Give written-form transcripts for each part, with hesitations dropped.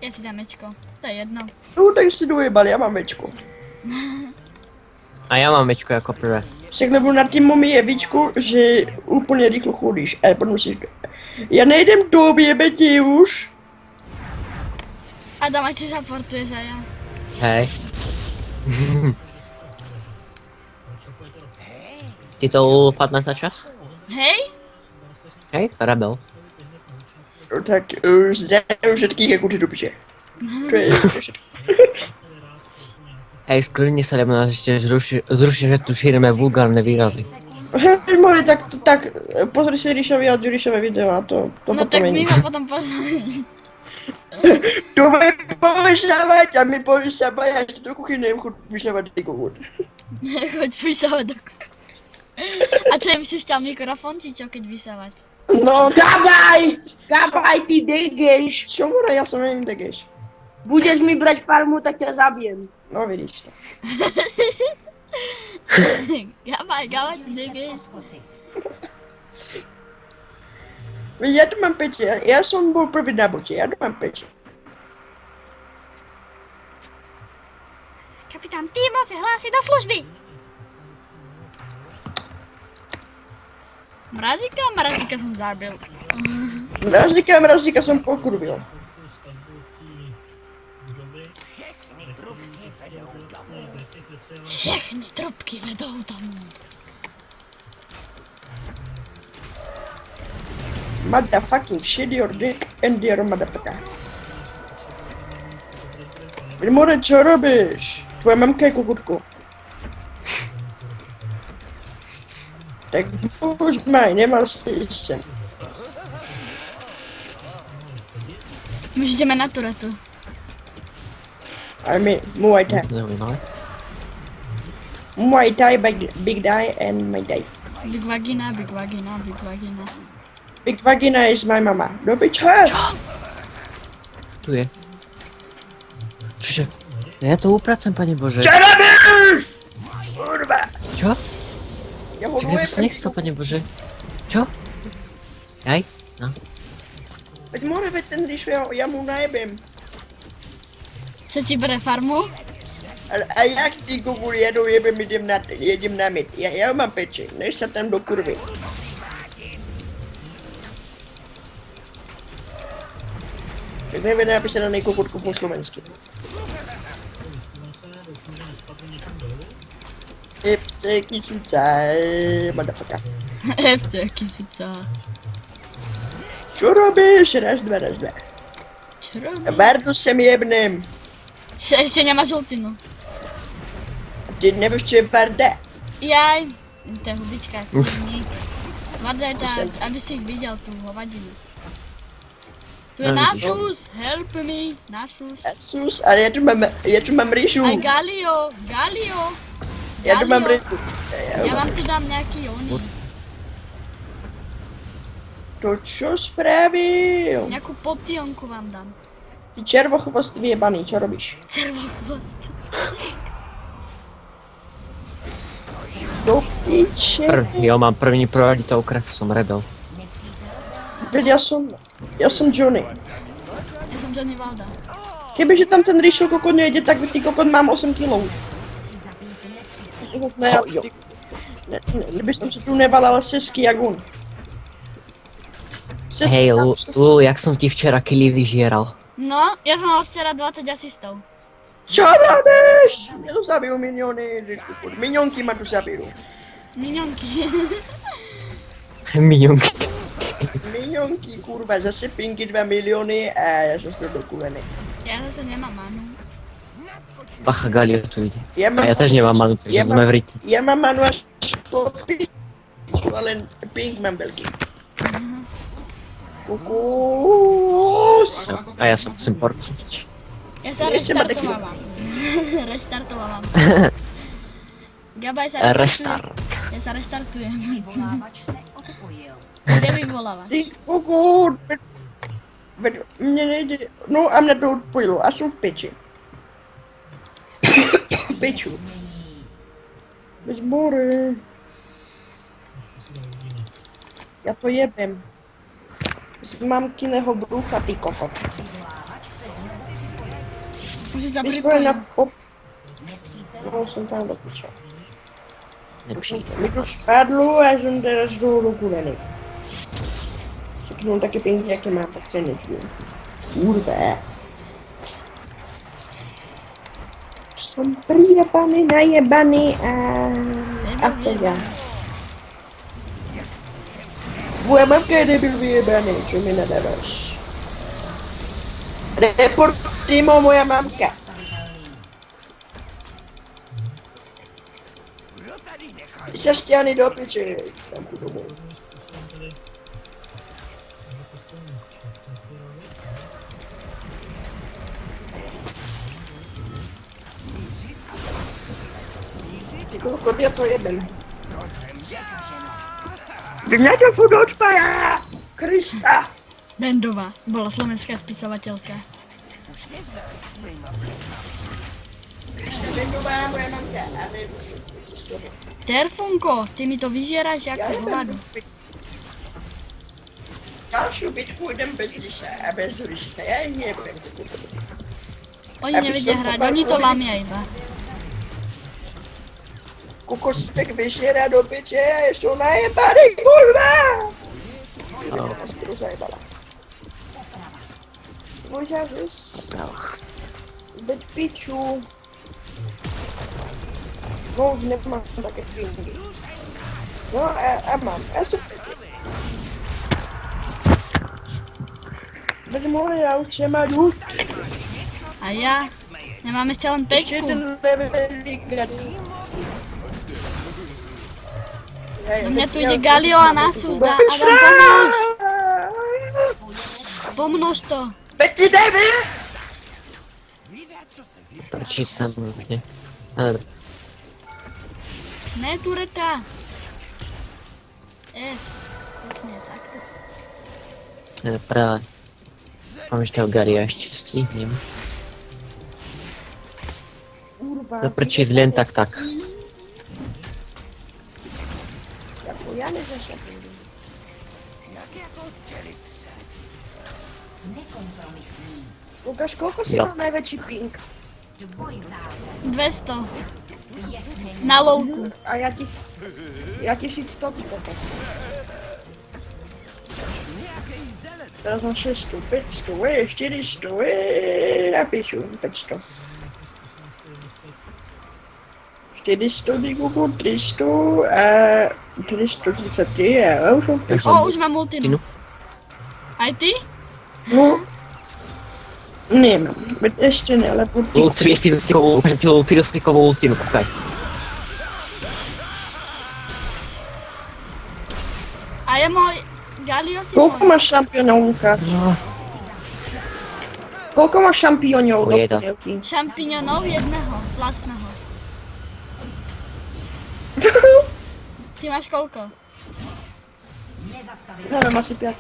Ja si dám mečko, to je jedno. No, tak si dojebal, já mám mečko. A já mám mečko jako prvé. Však nebo na týmu je víčku, že úplně rychle chodíš, ale potom si... Já nejdem do objebetí už. Adam, ať si supportuješ a ja. Hej. Ty to upadne za čas? Hej? Hej, rebel. No, tak zdravím všetkých jako ty dobře. To je Hej, sklidni se, nebo nás ještě zruší, že tu šíříme vulgárne výrazy. Hej, mohli, tak pozri si Ríšovi a Ďurišové video a to No potom tak my není. ho potom poznáme. To mi povysávať a my povysávať a ešte do kuchyne chod vysávať ty kokot. Choď vysávať do... A čo, im si šťal mikrofón, či čo, keď vysávať? No, Gábaj, ty degeš. čo mora, ja som není degeš. Budeš mi brať farmu, tak ťa zabijem. No vidíš to. Gabaj, negej. Ja tu mám peče, ja som bol prvý na bote, ja tu mám peče. Kapitán Timo se hlásí do služby. Mrazíka som zabil. Mrazíka som pokurvil. Všechny trubky vedou domů. Motherfucking shit your dick and your motherfucker. More, čo robíš? Tvoja mamka je kokotko. Tak už maj, nemal si ísť sem. My už jdeme na turetu. A my, Muay Thai. Zaujímavé. Muay Thai, Big Die and my day. Big vagina, big vagina, big vagina. Big vagina is my mama. Do piče! Tu je. Čože? Ja to upracem, pane Bože. Čo robíš? Kurva! Čo? Ja ho Čak ja by som nechcel, pane Bože. Čo? Hej? No. Veď more, veď ten Ríšu, ja mu najebem. Co ti bere farmu? A jak ty Google jedu, jedem na mit. Ja mám peče, než sa tam do kurvy. Tak neviem napísať na nejkokotku po slovensky. FC Kisucaj, motherfucker. FC Kisuca. Čo robíš? Raz, dva. Čo robíš? Bardu sem jebnem. Ešte nemá žltinu. Ty nevíš, čo je barda? Jaj, to je hubička, kurník. Varda je tá, aby si ich videl, tú hovadinu. Tu je No, Nasus, help me, Nasus. Sus, ale ja tu mám Ríšu. Aj Galio. Ja tu mám Ríšu. Ja vám tu dám nejaký oný, To čo spravil? nejakú potionku vám dám. Ty červochvost vyjebaný, čo robíš? Červochvost. Do piče. Jo, mám první prioritnou krev, som rebel. Veď ja som Johnny. Ja som Johnny Valda. Kebyže tam ten Ríšo kokot nejde, tak ty kokot mám 8 kg už. Kdyby som sa tu nevalal sesky jak on. Hej, jak som ti včera kily vyžieral. No, ja som mal včera 20 asistov. Čo robíš? Mňa tu zabijú miniony, minionky ma tu zabijú. Minionky. Minionky. Minionky, kurva, zase pinky 2 milióny a ja som z toho dokulený. Ja zase nemám manu. Bacha, Galio tu ide. Ja A ja tiež nemám manu, takže sme v riti. Ja mám manu až po piču, ale pink mám veľký. Kukus. A ja sa musím portiť. Ja sa Ešte ma restartovávam. Restartovávam. Gabaj sa Restart. Ja sa restartujem. Kde vyvolávaš? Ty kukut. Veď mne nejde, no a mňa to odpojilo a som v peči. Peču. Veď more. Ja to jebem. Z mamkyného brucha, ty kokot. Musí se Když bude připojit. na pop... No, jsem tam do piče. Nepřijde. Mi tu spadlo a jsem teraz dolů kulený. Řeknu taky pěkně, jaké má poceničku. Kurva. Jsem prijebaný, najebaný a teda. Moja mamka je debil vyjebaný, čo mi nadáváš? Report Timo, moja mamka. Ty se šťány do piče, tam tu domů. Ty kokot, já to jebem. Vy mě to furt odpája! Krista! Bendová bola slovenská spisovateľka. Bendová moja mamka, ale... Terfunko, ty mi to vyžieráš ako hovado. Další bitku jdem bez liša a bez liša, já ji nebudem. Oni nevedia hrať, oni to lamia iba. Kokostek vyžera do piče a ještě najebaný, kurva! Já si to zajebala. Možná žes. Teď piču. No už nemám také fingy. No a mám, já jsem piči. Bez more, já už mám jít. A ja? Nemám ešte len Ještě 5. jeden levelík gady. Na mňa tu ide Galio a Nasus, Adam, pomôž! Pomnož to. Betty David! Proč samotně? Ale Ne, tureta. Pekne, takto. to je právě. Mám, že toho Garia ještě stihnem. Kurva. No proč jen tak. Jako já nezašapím. Lukáš, kolko si Jo. má největší ping? 200. Na lolku. A já 1100 toto. Teraz mám 600, 500, 400, a píšu 500. 400 díku, 300 a 333 a už mám 500. O, už mám multinu. Aj ty? No, nemám, ještě ne, ale buď Ulci filostikovou ultinu, koukaj. A je môj Galio si Koľko môj. máš šampiónov, Lukáš? No, Koľko máš šampiónov do Jeden. polievky? Šampiňonov jedného, vlastného. Ty máš koľko? Neviem, asi 5.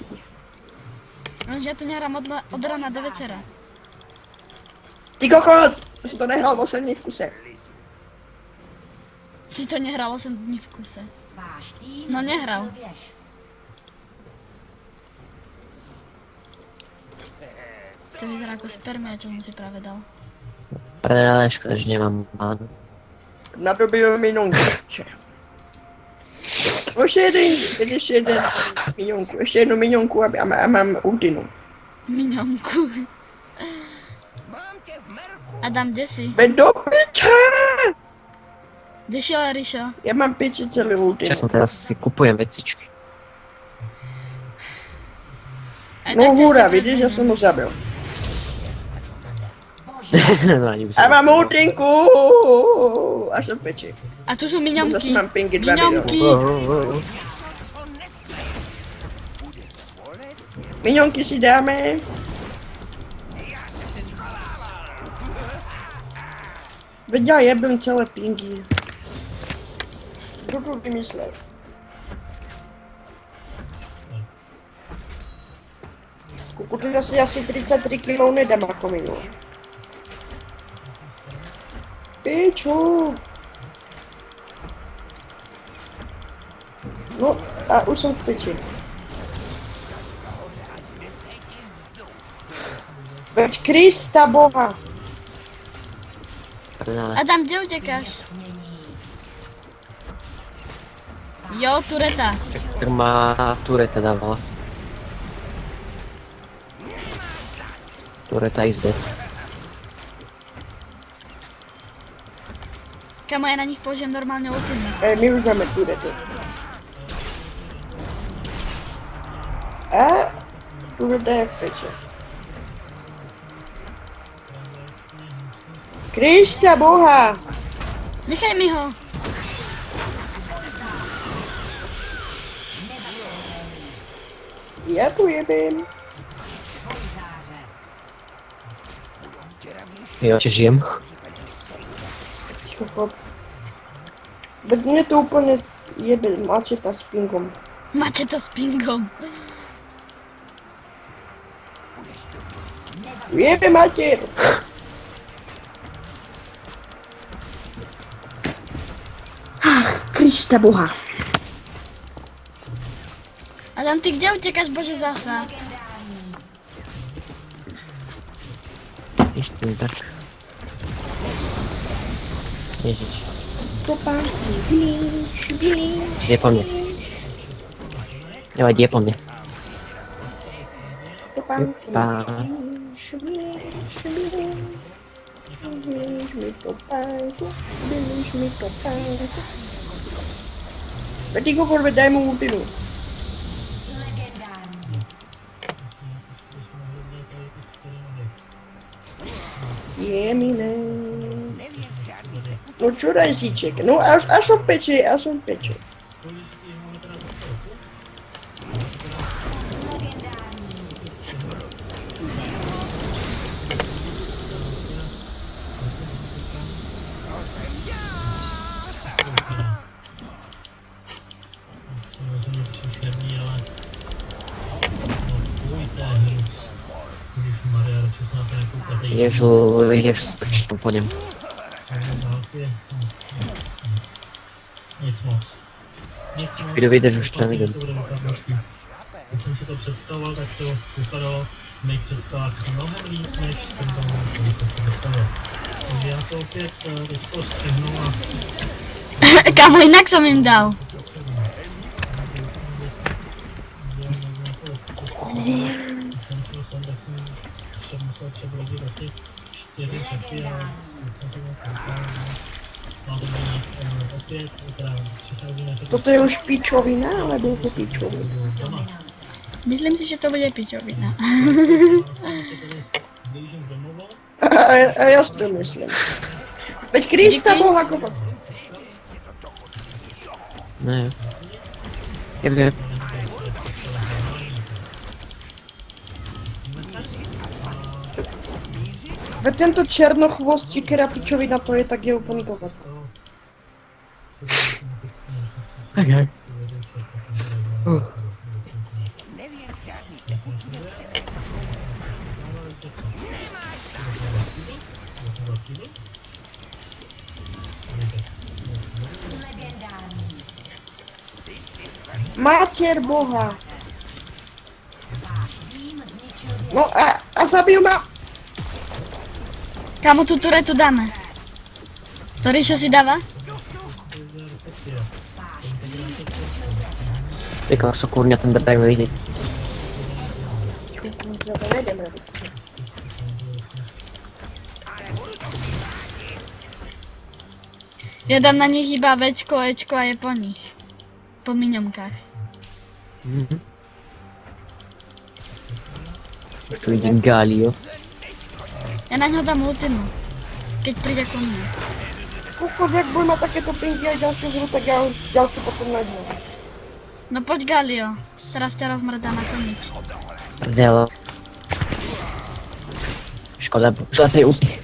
Lenže ja to nehrám od rána do večera. Ty kokot! Ja som to nehral 8 dní v kuse. Ty to nehral 8 dní v kuse. No nehral. To vyzerá ako spermia, čo som si práve dal. ale škoda, že nemám mánu. Nadobil minionku. Ještě jeden minionku, ještě jednu minionku a mám ultinu. Miňonku. Adam, kde si? Veď do piče! Kde šiel Rišo? Ja mám piči celý ultinu. Ja som teraz si kupujem vecičky. Aj No tak ťa hurá, ešte vidíš, ja som ho zabil. No ani by A som mám nevedel. ultinku! A som v peči. A tu sú Zase miňomky. mám pingy 2 Miňomky. milióny. Minionky si dáme. Veď ja jebem celé pingy. Kto to vymyslel? Pokud já si asi 33 kg nedám jako minul. Piču. No a už jsem v peči. Veď Krista Boha. Prdele. Adam, kde utekáš? Jo, tureta. Tak má tureta dávala. Tureta is dead. Kamo, ja na nich použijem normálne ultimu. My už máme turetu. A tureta je v peče. Krista boha! Nechaj mi ho. Ja pojebem. Jo, že žijem. Ticho, chlap. Veď mne to úplne jebe mačeta s pingom. Mačeta s pingom. Jebe mater! Ach, Krista boha. Adam, ty kde utekáš, bože, zasa? Ešte tak. Ježiš. Topánky, blíž, blíž. Je po mne. Nevadí, je po mne. Topánky, Pá. blíž, blíž, blíž. Blíž mi topánku, blíž mi topánku. Veď kokor, veď daj mu ultimu. Je mi ne. No čo rajzíček? No a som peče, a som peče. Ideš s po něm. Kdo vyjdeš, už to nevidím. Když jsem si to představoval, tak to vypadalo v mých představách mnohem líp, než jsem tam představoval. Takže já to opět teďko střihnu a Kamo, inak som im dal. tak jsem musel přebrodit asi 4 šepy a jsem si to koukal. No to bylo opět, teda přichází na to Toto je už pičovina, alebo je to pičovina? doma. Myslím si, že to bude pičovina. Blížím domova. A ja si to myslím. Veď Krista boha kopa. Ne. Je. Veď tento černochvost čikera pičovina, to je tak je úplný kokot. Okay. Mater boha. No a zabijú ma. Kamo, tú turetu dáme. To Ríšo si dáva? Ty koso, kurňa, ten drták nevidí. Ja to nejdem robiť. Ja dám na nich iba Včko, Ečko a je po nich. Po miňomkách. Už tu vidím Galio. Ja na ňo dám ultinu. Keď príde ku mne. Kokot, jak budem mať takéto pinky aj ďalšiu hru, tak ja už ďalšiu potom nájdem. No poď Galio. Teraz ťa rozmrdá na konič. Prdelo. Škoda tej úty.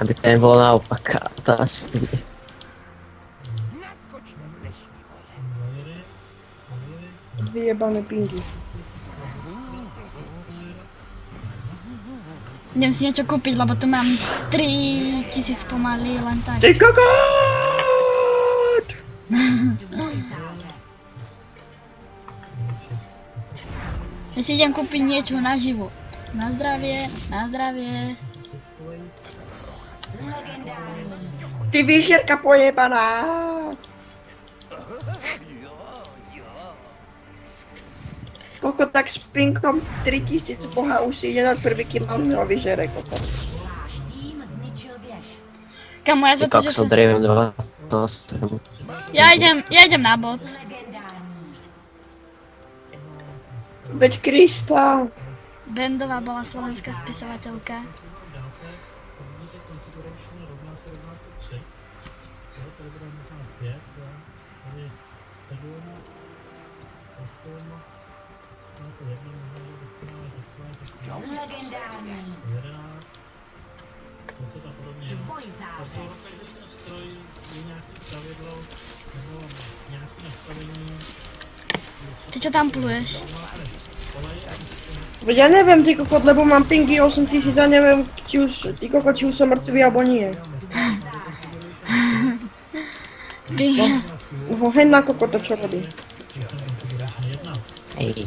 Aby ten bol naopak, to asi bude. Vyjebané pinky. Idem si niečo kúpiť, lebo tu mám 3000 pomaly, len tak. Ty kokot! Ja si idem kúpiť niečo naživo. Na zdravie, na zdravie. Ty výžerka pojebaná. Koko tak s pinkom 3000 boha už si ide na prvý kilometr vyžere, koko. Kamo, ja za to, Tak že som sa... drejem 28. Ja idem na bod. Veď Krista. Bendová bola slovenská spisovateľka. Ty čo tam pluješ? Veď ja neviem, ty kokot, lebo mám pingy 8000 a neviem, či už, ty kokot, či už som mŕtvý alebo nie. No hen na kokota, čo robí. Hej.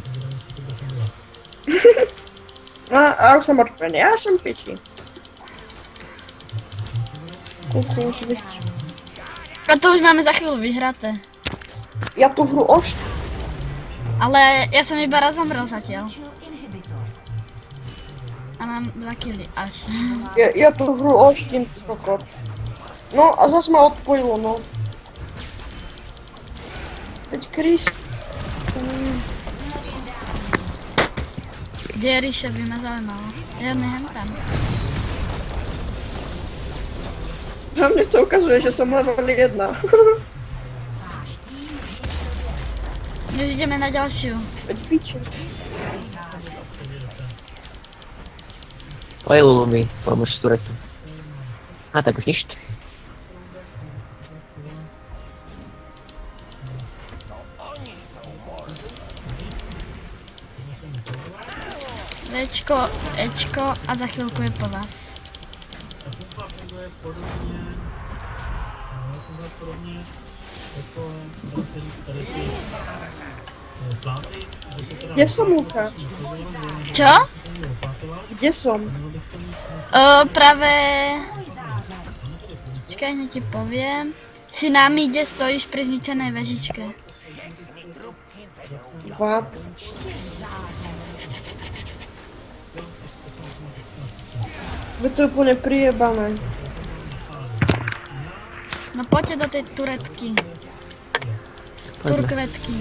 A už som mŕtvený, ja som piči. Kokos, veď. A to už máme za chvíľu vyhraté. Ja tú hru Ale ja som iba raz zomrel zatiaľ. A mám 2 killy až. Ja tú hru oštím, kokot. No a zas ma odpojilo, no. Veď Krist. Kde je Ríša, by ma zaujímalo. Ja nehem tam. A mne to ukazuje, že som level 1. My už ideme na ďalšiu. Veď piči. Pojelo mi, pomôž turetu. A tak už nič. Včko, Ečko a za chvíľku je po vás. Kde som, Lukáš? Čo? Kde som? Práve... Čakaj, hneď ti poviem. Si na míde stojíš pri zničenej vežičke. What? Vy to úplne prijebané. No poďte do tej turetky. Turkvetky.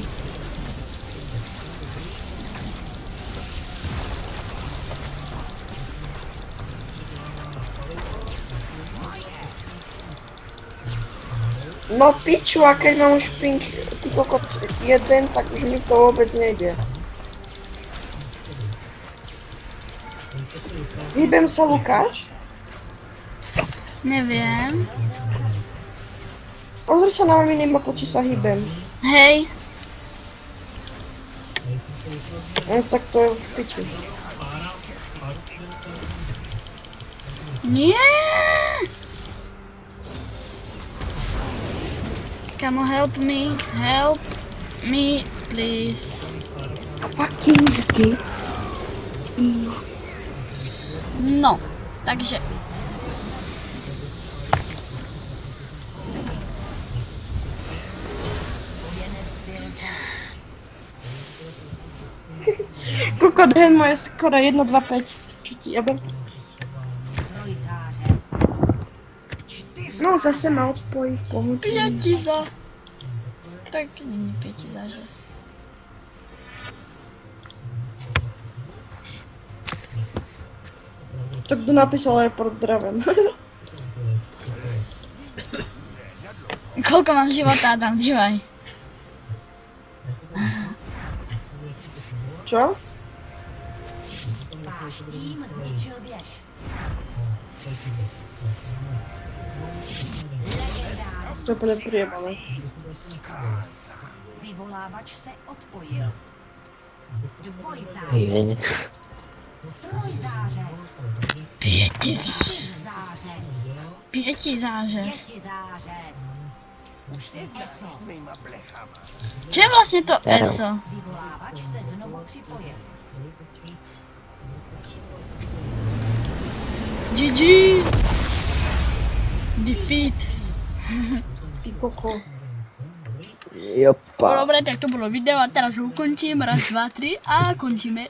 No piču, a keď mám už ping, ty kokot, 1, tak už mi to vôbec nejde. Hýbem sa, Lukáš? Neviem. Pozri sa na minimapu, či sa hýbem. Hej. No tak to je v piči. Nie. Kamo, help me, please. Fucking give. No, takže. Kokot, hen moje skoro 1, 2, 5. Čo ti jebe? No, zase ma odpojí v pohodě. Pietiza. Tak není pietiza, že? To kdo napísal report Draven. Koľko mám života, Adam, dívaj. Čo? To je úplně prijebané. Vyvolávač se odpojil. Hej. Trojzářez. Pietizářez. Zářez. Pietizářez. Pětizářez. ESO. Čo je vlastne to ESO? Vyvolávač se znovu připojil. GG! Defeat. Ty koko. Jopa. No dobré, tak to bylo video a teraz ho ukončím. Raz, dva, tři a končíme.